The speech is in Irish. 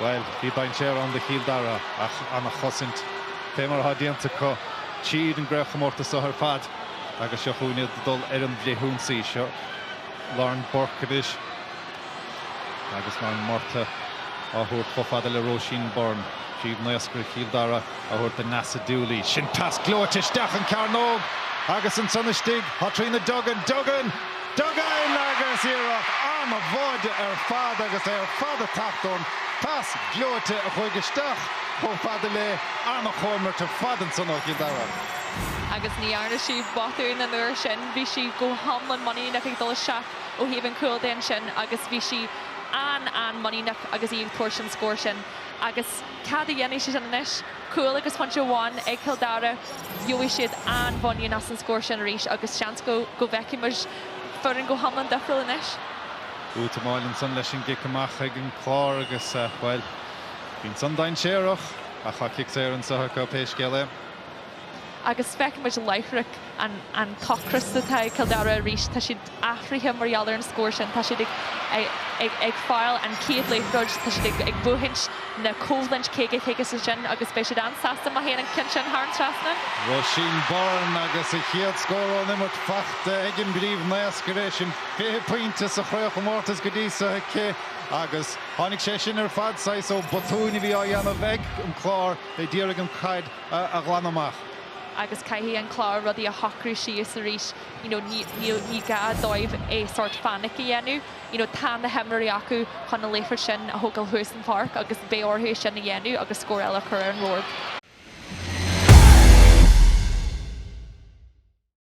Well, he bain share on the Cill Dara an a chosint. Fémar hadianta co tíd an grecha morta sa her fad. Agus seo chúine dul an bléhún sí seo. Lauren Borkovich. Agus mar morta a húr chofada le Roisin Bourne. Siad naascar Cill Dara a húr the Nasa Dooley. Sin tas glóitish dechan Carnog. Agus an sunnistig. Hatrina Duggan. Duggan agus iarach. Arma vod fad agus fad a tapdón. Tas glóite a chuigistach. Cho fada le arma chomert a fad an sunno Cill Dara. Agus ní arna si botún an uair sin, bhí si go hamlan maníach ag dul seach ó híomh an cool den sin, agus bhí si an maníach agus íomh tuair sin scóir sin. Agus cad a dhéanaí si sin inis, cool agus fan bháin ag Cill Dara, bheoigh siad an bhainne as an scóir sin arís, agus seans go bheici mar furin go hamlan difriúil inis. Úta máilinn san leis an gicamach ag an chlár agus well, bhín san dain séireach a chacic sé an sa go péis geile. Agus feic muid leithric an cochras atá Cill Dara arís, tá siad athraithe mar ealar an scóir sin, tá siad ag fáil an céad leithróid, tá siad ag buhaint na cóhlaint céige sin, agus bé siad ansasta má héana an cin sin thar an trasna. Roisin Bourne agus a chéad scór an imirt fachta ag an bríomh naascar éis sin 5 pointe sa chréoch mórtas go dtí sa cé agus tháinig sé sin ar fad sais ó botúna bhí á dhéanamh ag an chlár é díreach an chaid a glanamach. Agus caihí an chlár rudí a hocrú síos a rís, ní ga dóibh é sort fannic i dhéanú, tá na hemraí acu chun na léifir sin a thugal thuas an park agus bé orthú sin na dhéanú agus scór eile chur an róg.